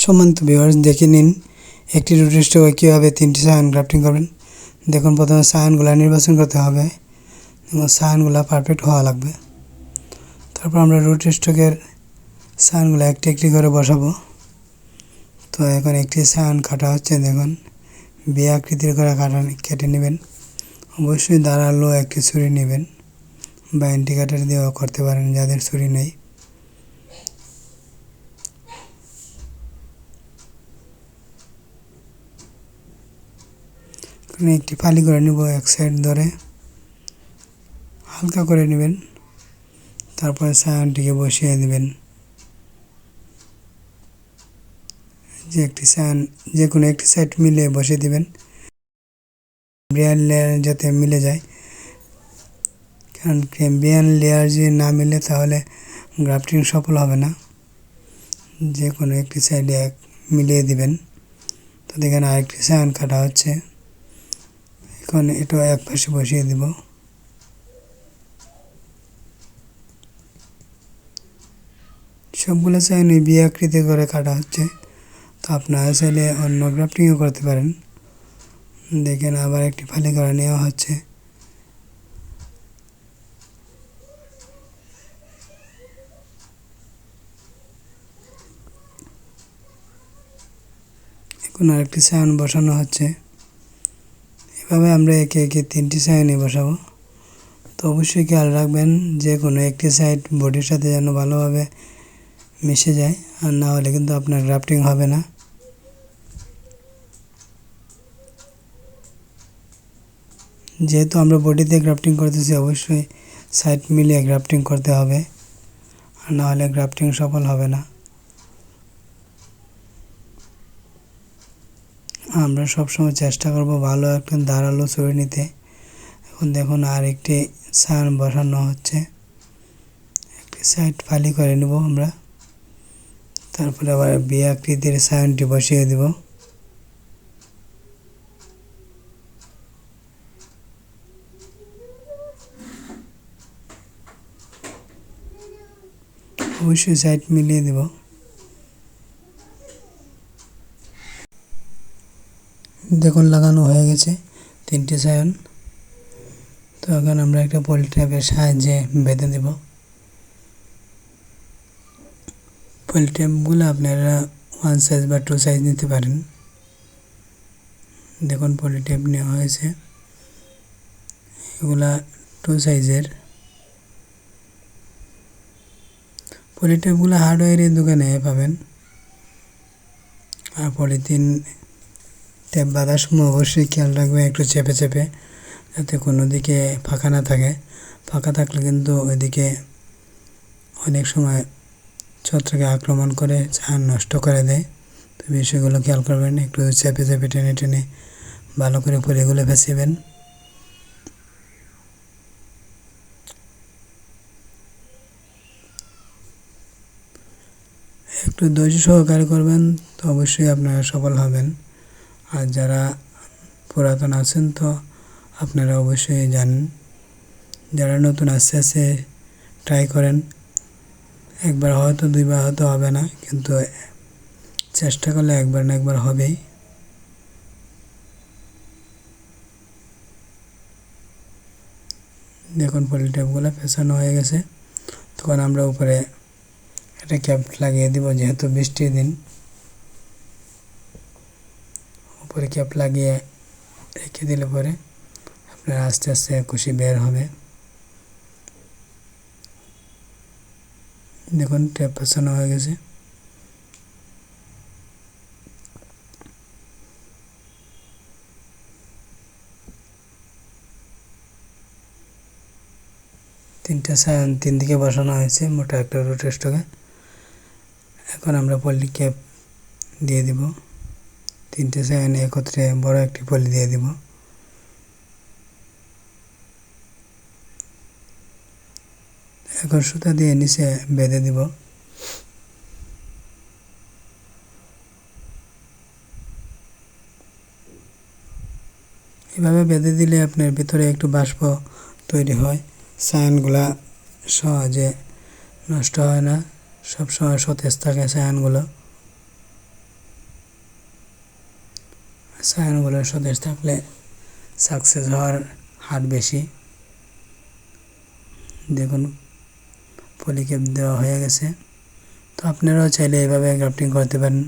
সম্মানিত ভিউয়ার্স, দেখে নিন একটি রুটের স্টকে কীভাবে 3টি সায়ান গ্রাফটিং করবেন। দেখুন, প্রথমে সায়ানগুলো নির্বাচন করতে হবে এবং সায়ানগুলো পারফেক্ট হওয়া লাগবে। তারপর আমরা রুট স্টকের সায়ানগুলো একটি একটি করে বসাবো। তো এখন একটি সায়ান কাটা হচ্ছে। দেখুন, বি আকৃতির করে কেটে নেবেন। অবশ্যই ধারালো একটি ছুরি নেবেন বা ইন্ডিকেটর দিয়েও করতে পারেন যাদের ছুরি নেই। একটি ফালি করে নেব, এক সাইড ধরে হালকা করে নেবেন। তারপরে সায়ানটিকে বসিয়ে দেবেন। যে কোনো একটি সাইড মিলিয়ে বসিয়ে দিবেন, ক্যাম্বিয়ান লেয়ার যাতে মিলে যায়। কারণ ক্যাম্বিয়ান লেয়ার যদি না মিলে তাহলে গ্রাফটিং সফল হবে না। যে কোনো একটি সাইডে মিলিয়ে দিবেন। তো দেখেন, আরেকটি সায়ান কাটা হচ্ছে। এখন এটা এক পাশে বসিয়ে দিব। সবগুলো সায়ান বি আকৃতি করে কাটা হচ্ছে। তো আপনারা চাইলে অন্য গ্রাফটিংও করতে পারেন। দেখেন, আবার একটি ফালি করে নেওয়া হচ্ছে। এখন আরেকটি সায়ান বসানো হচ্ছে। এভাবে আমরা একে একে 3টি সায়ানই বসাবো। তো অবশ্যই খেয়াল রাখবেন যে কোনো একটি সাইড বডির সাথে যেন ভালোভাবে মিশে যায়, আর না হলে কিন্তু আপনার গ্রাফটিং হবে না। যেহেতু আমরা বডিতে গ্রাফটিং করতেছি, অবশ্যই সাইড মিলিয়ে গ্রাফটিং করতে হবে, আর না হলে গ্রাফটিং সফল হবে না। আমরা সবসময় চেষ্টা করব ভালো একটা ধারালো ছুরি নিতে। এখন দেখুন, আর একটি সায়ান বসানো হচ্ছে। একটি সাইড ফালি করে নেব আমরা। তারপরে আবার বি আকৃতির সায়ানটি বসিয়ে দেব। অবশ্যই সাইড মিলিয়ে দেব। দেখুন, লাগানো হয়ে গেছে 3টি সায়ান। তো এখন আমরা একটা পলি ট্যাপের সাহায্যে বেঁধে দেব। পলি ট্যাপগুলো আপনারা 1 সাইজ বা 2 সাইজ নিতে পারেন। দেখুন, পলি ট্যাপ নেওয়া হয়েছে। এগুলা 2 সাইজের। পলি ট্যাপগুলো হার্ডওয়্যারের দোকানে পাবেন। আর পলিথিন ট্যাপ বাঁধার সময় অবশ্যই খেয়াল রাখবেন একটু চেপে চেপে, যাতে কোনো দিকে ফাঁকা না থাকে। ফাঁকা থাকলে কিন্তু ওইদিকে অনেক সময় ছত্রাকে আক্রমণ করে সায়ান নষ্ট করে দেয়। তো বিষয়গুলো খেয়াল করবেন, একটু চেপে চেপে টেনে টেনে ভালো করে পলিগুলো ফেঁসিবেন। একটু ধৈর্য সহকারে করবেন, তো অবশ্যই আপনারা সফল হবেন। আর যারা পুরাতন আছেন তো আপনারা অবশ্যই জানেন। যারা নতুন আস্তে আস্তে ট্রাই করেন, একবার হয়তো 2বার হয়তো হবে না, কিন্তু চেষ্টা করলে একবার না একবার হবেই। দেখুন, পলি ট্যাপগুলো পেছানো হয়ে গেছে। তখন আমরা উপরে একটা ক্যাপ লাগিয়ে দিব, যেহেতু বৃষ্টির দিন। উপরে ক্যাপ লাগিয়ে রেখে দিলে পরে আপনার আস্তে আস্তে কুশি বের হবে। দেখুন, ট্যাপ পেছানো হয়ে গেছে। তিনটা সায়ান 3 দিকে বসানো হয়েছে মোটা একটা রুট স্টকে। এখন আমরা পলি ক্যাপ দিয়ে দিব। 3টে সায়ান একত্রে বড় একটি পলি দিয়ে দিব। এখন সুতা দিয়ে নিচে বেঁধে দিব। এভাবে বেঁধে দিলে আপনার ভিতরে একটু বাষ্প তৈরি হয়। সায়ানগুলা সহজে নষ্ট হয় না, সবসময় সতেজ থাকে সায়ানগুলো। সায়ানগুলো সতেজ থাকলে সাকসেস হওয়ার হার বেশি। দেখুন পলিক্যাপ দেওয়া হয়ে গেছে। তো আপনারাও চাইলে এভাবে গ্রাফটিং করতে পারেন।